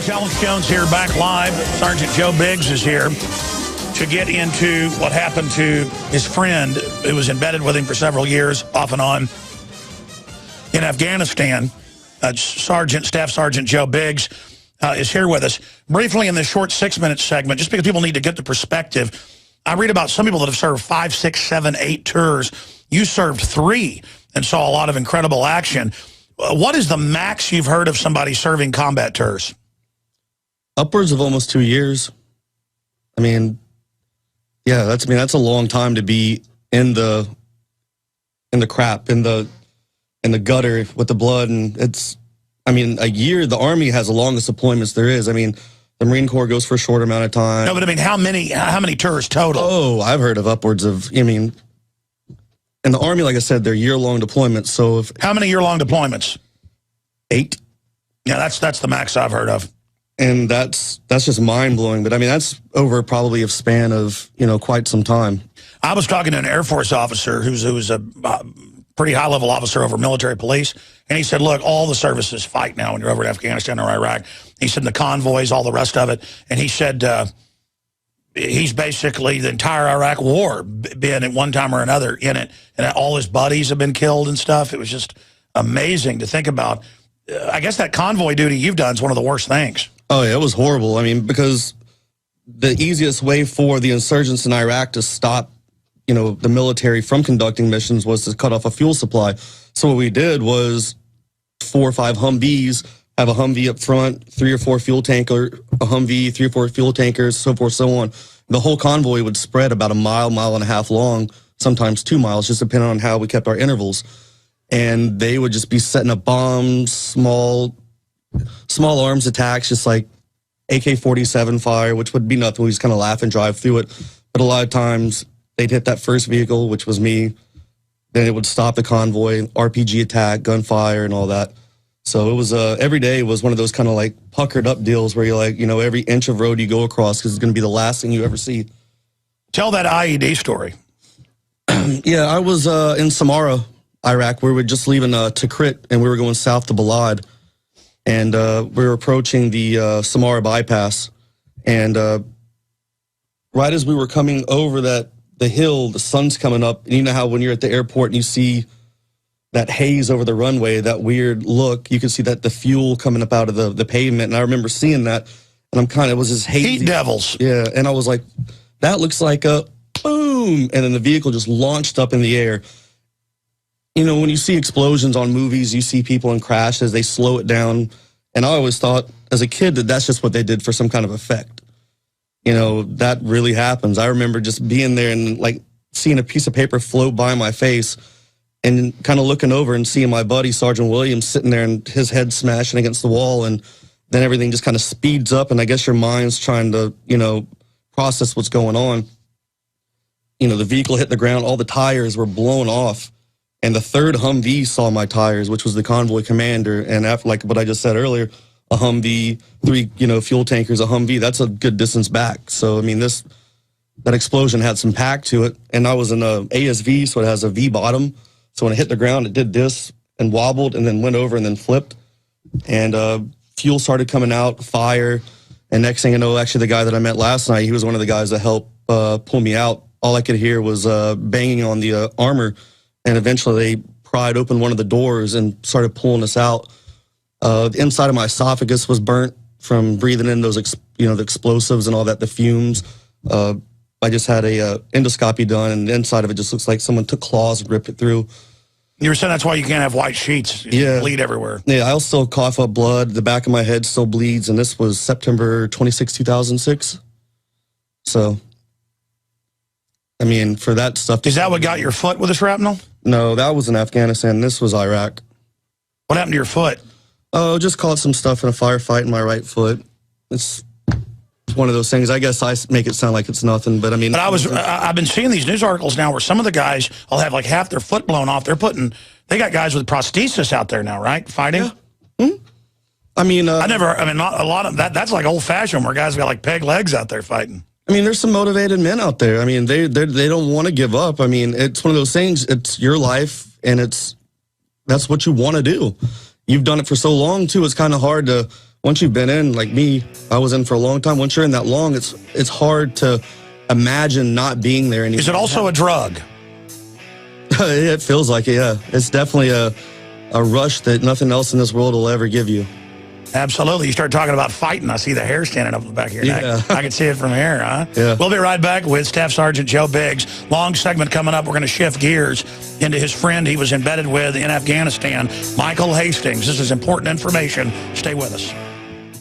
Alex Jones here, back live. Sergeant Joe Biggs is here to get into what happened to his friend who was embedded with him for several years, off and on, in Afghanistan. Staff Sergeant Joe Biggs is here with us. Briefly in this short 6-minute segment, just because people need to get the perspective, I read about some people that have served 5, 6, 7, 8 tours. You served 3 and saw a lot of incredible action. What is the max you've heard of somebody serving combat tours? Upwards of almost 2 years. I mean, yeah, that's a long time to be in the crap, in the gutter with the blood, and it's, I mean, a year. The Army has the longest deployments there is. I mean, the Marine Corps goes for a short amount of time. No, but I mean, how many tours total? Oh, I've heard of upwards of, I mean, in the Army, like I said, they're year-long deployments. So if how many year-long deployments? 8. Yeah, that's the max I've heard of. And that's just mind-blowing. But, I mean, that's over probably a span of, quite some time. I was talking to an Air Force officer who's a pretty high-level officer over military police, and he said, look, all the services fight now when you're over in Afghanistan or Iraq. He said the convoys, all the rest of it. And he said he's basically the entire Iraq war been at one time or another in it, and all his buddies have been killed and stuff. It was just amazing to think about. I guess that convoy duty you've done is one of the worst things. Oh, yeah, it was horrible. I mean, because the easiest way for the insurgents in Iraq to stop, the military from conducting missions was to cut off a fuel supply. So what we did was 4 or 5 Humvees, have a Humvee up front, 3 or 4 fuel tanker, a Humvee, 3 or 4 fuel tankers, so forth, so on. The whole convoy would spread about a mile, mile and a half long, sometimes 2 miles, just depending on how we kept our intervals. And they would just be setting up bombs, small arms attacks, just like AK-47 fire, which would be nothing. We just kind of laugh and drive through it. But a lot of times they'd hit that first vehicle, which was me. Then it would stop the convoy, RPG attack, gunfire, and all that. So it was every day was one of those kind of like puckered up deals where you're like, every inch of road you go across because it's going to be the last thing you ever see. Tell that IED story. Yeah, I was in Samara, Iraq. We were just leaving Tikrit, and we were going south to Balad. And we were approaching the Samara bypass. And right as we were coming over the hill, the sun's coming up. And you know how when you're at the airport and you see that haze over the runway, that weird look, you can see that the fuel coming up out of the pavement. And I remember seeing that, and it was this hazy. Heat devils. Yeah, and I was like, that looks like a boom. And then the vehicle just launched up in the air. When you see explosions on movies, you see people in crashes, they slow it down. And I always thought as a kid that that's just what they did for some kind of effect. That really happens. I remember just being there and like seeing a piece of paper float by my face and kind of looking over and seeing my buddy, Sergeant Williams, sitting there and his head smashing against the wall. And then everything just kind of speeds up. And I guess your mind's trying to, process what's going on. The vehicle hit the ground. All the tires were blown off. And the third Humvee saw my tires, which was the convoy commander. And after, like what I just said earlier, a Humvee, 3, fuel tankers, a Humvee, that's a good distance back. So, I mean, that explosion had some pack to it. And I was in a ASV, so it has a V bottom. So when it hit the ground, it did this and wobbled and then went over and then flipped. And fuel started coming out, fire. And next thing I know, actually the guy that I met last night, he was one of the guys that helped pull me out. All I could hear was banging on the armor. And eventually they pried open one of the doors and started pulling us out. The inside of my esophagus was burnt from breathing in those, the explosives and all that, the fumes. I just had a endoscopy done, and the inside of it just looks like someone took claws and ripped it through. You were saying that's why you can't have white sheets. You bleed everywhere. Yeah, I'll still cough up blood. The back of my head still bleeds, and this was September 26, 2006. So, I mean, for that stuff. Is that what got your foot with the shrapnel? No, that was in Afghanistan. This was Iraq. What happened to your foot? Oh, just caught some stuff in a firefight in my right foot. It's one of those things. I guess I make it sound like it's nothing, but I mean. But I've been seeing these news articles now where some of the guys will have like half their foot blown off. They got guys with prosthesis out there now, right? Fighting. Yeah. I mean, not a lot of that. That's like old fashioned where guys got like peg legs out there fighting. I mean, there's some motivated men out there. I mean, they don't want to give up. I mean, it's one of those things. It's your life, and that's what you want to do. You've done it for so long too. It's kind of hard to once you've been in, like me, I was in for a long time. Once you're in that long, it's hard to imagine not being there anymore. Is it also a drug? It feels like it, yeah. It's definitely a rush that nothing else in this world will ever give you. Absolutely. You start talking about fighting, I see the hair standing up the back of your neck. I can see it from here, huh? Yeah. We'll be right back with Staff Sergeant Joe Biggs. Long segment coming up. We're going to shift gears into his friend he was embedded with in Afghanistan, Michael Hastings. This is important information. Stay with us.